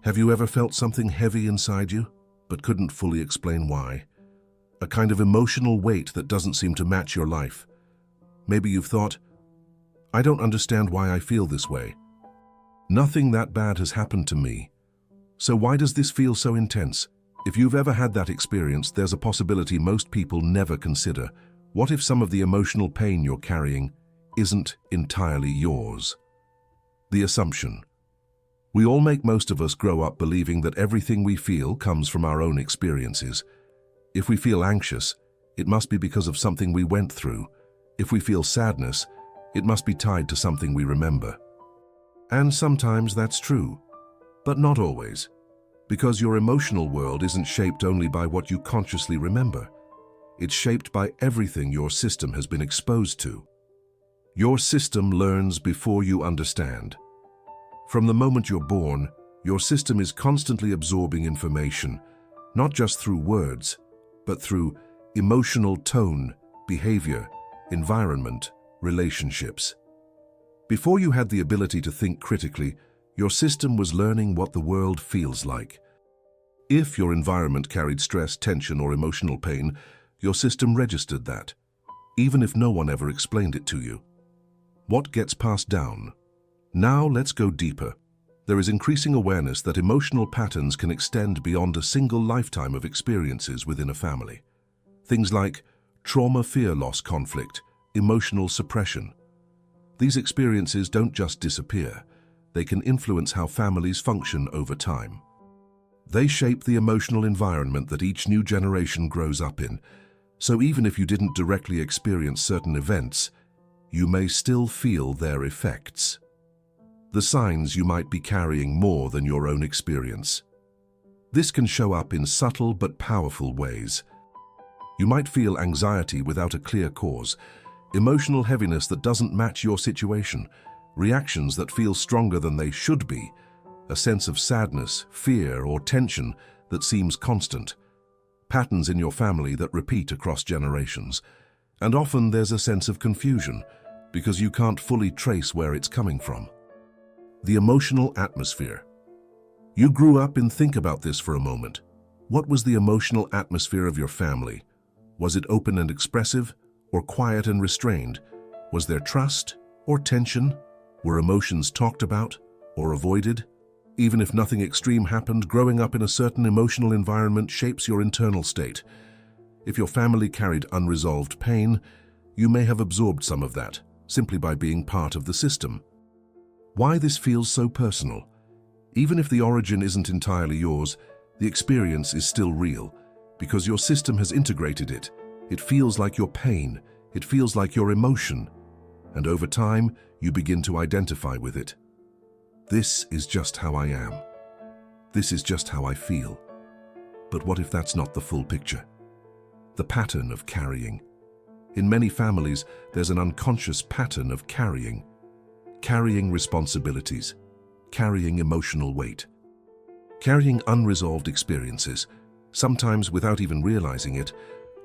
Have you ever felt something heavy inside you, but couldn't fully explain why? A kind of emotional weight that doesn't seem to match your life. Maybe you've thought, I don't understand why I feel this way. Nothing that bad has happened to me. So why does this feel so intense? If you've ever had that experience, there's a possibility most people never consider. What if some of the emotional pain you're carrying isn't entirely yours? The assumption. Most of us grow up believing that everything we feel comes from our own experiences. If we feel anxious, it must be because of something we went through. If we feel sadness, it must be tied to something we remember. And sometimes that's true, but not always, because your emotional world isn't shaped only by what you consciously remember. It's shaped by everything your system has been exposed to. Your system learns before you understand. From the moment you're born, your system is constantly absorbing information, not just through words, but through emotional tone, behavior, environment, relationships. Before you had the ability to think critically, your system was learning what the world feels like. If your environment carried stress, tension, or emotional pain, your system registered that, even if no one ever explained it to you. What gets passed down? Now let's go deeper. There is increasing awareness that emotional patterns can extend beyond a single lifetime of experiences within a family. Things like trauma, fear, loss, conflict, emotional suppression. These experiences don't just disappear. They can influence how families function over time. They shape the emotional environment that each new generation grows up in. So even if you didn't directly experience certain events, you may still feel their effects. The signs you might be carrying more than your own experience. This can show up in subtle but powerful ways. You might feel anxiety without a clear cause, emotional heaviness that doesn't match your situation, reactions that feel stronger than they should be, a sense of sadness, fear, or tension that seems constant, patterns in your family that repeat across generations, and often there's a sense of confusion because you can't fully trace where it's coming from. The emotional atmosphere. You grew up and think about this for a moment. What was the emotional atmosphere of your family? Was it open and expressive, or quiet and restrained? Was there trust or tension? Were emotions talked about or avoided? Even if nothing extreme happened, growing up in a certain emotional environment shapes your internal state. If your family carried unresolved pain, you may have absorbed some of that, simply by being part of the system. Why this feels so personal? Even if the origin isn't entirely yours, the experience is still real, because your system has integrated it. It feels like your pain, it feels like your emotion, and over time, you begin to identify with it. This is just how I am. This is just how I feel. But what if that's not the full picture? The pattern of carrying. In many families, there's an unconscious pattern of carrying responsibilities, carrying emotional weight, carrying unresolved experiences. Sometimes, without even realizing it,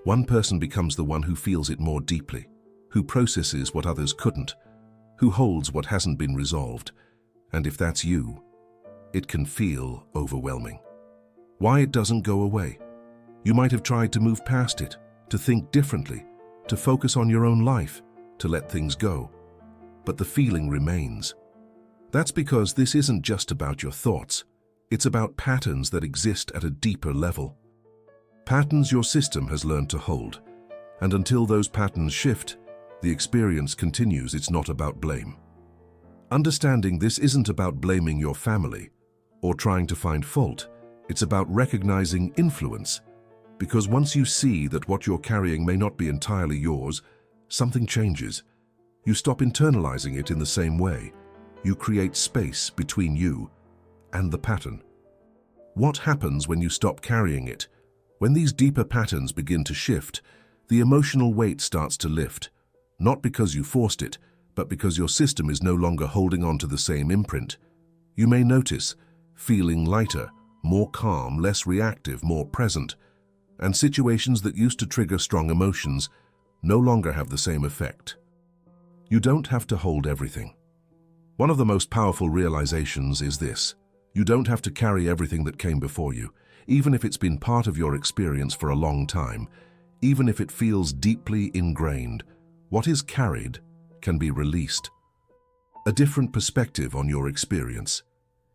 one person becomes the one who feels it more deeply, who processes what others couldn't, who holds what hasn't been resolved. And if that's you, it can feel overwhelming. Why it doesn't go away? You might have tried to move past it, to think differently, to focus on your own life, to let things go. But the feeling remains. That's because this isn't just about your thoughts. It's about patterns that exist at a deeper level. Patterns your system has learned to hold. And until those patterns shift, the experience continues. It's not about blame. Understanding this isn't about blaming your family or trying to find fault. It's about recognizing influence. Because once you see that what you're carrying may not be entirely yours, something changes. You stop internalizing it in the same way. You create space between you and the pattern. What happens when you stop carrying it? When these deeper patterns begin to shift, the emotional weight starts to lift. Not because you forced it, but because your system is no longer holding on to the same imprint. You may notice feeling lighter, more calm, less reactive, more present. And situations that used to trigger strong emotions no longer have the same effect. You don't have to hold everything. One of the most powerful realizations is this: You don't have to carry everything that came before you, even if it's been part of your experience for a long time, even if it feels deeply ingrained. What is carried can be released. A different perspective on your experience.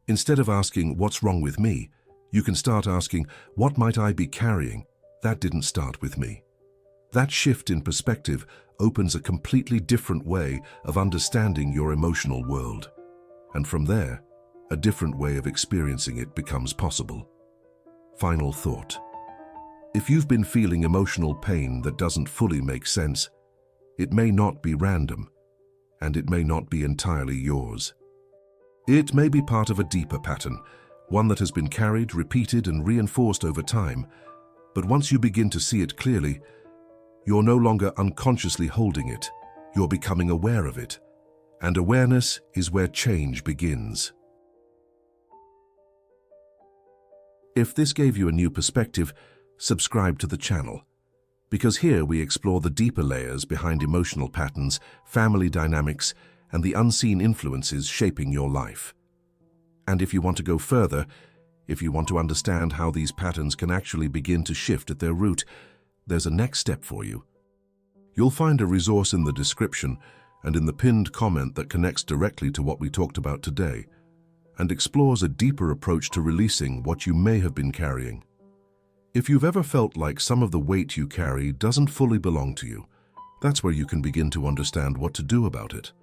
Instead of asking, "What's wrong with me?" you can start asking, "What might I be carrying? That didn't start with me." That shift in perspective opens a completely different way of understanding your emotional world. And from there, a different way of experiencing it becomes possible. Final thought. If you've been feeling emotional pain that doesn't fully make sense, it may not be random, and it may not be entirely yours. It may be part of a deeper pattern, one that has been carried, repeated, and reinforced over time. But once you begin to see it clearly, you're no longer unconsciously holding it, you're becoming aware of it. And awareness is where change begins. If this gave you a new perspective, subscribe to the channel, because here we explore the deeper layers behind emotional patterns, family dynamics, and the unseen influences shaping your life. And if you want to go further, if you want to understand how these patterns can actually begin to shift at their root, there's a next step for you. You'll find a resource in the description and in the pinned comment that connects directly to what we talked about today and explores a deeper approach to releasing what you may have been carrying. If you've ever felt like some of the weight you carry doesn't fully belong to you, that's where you can begin to understand what to do about it.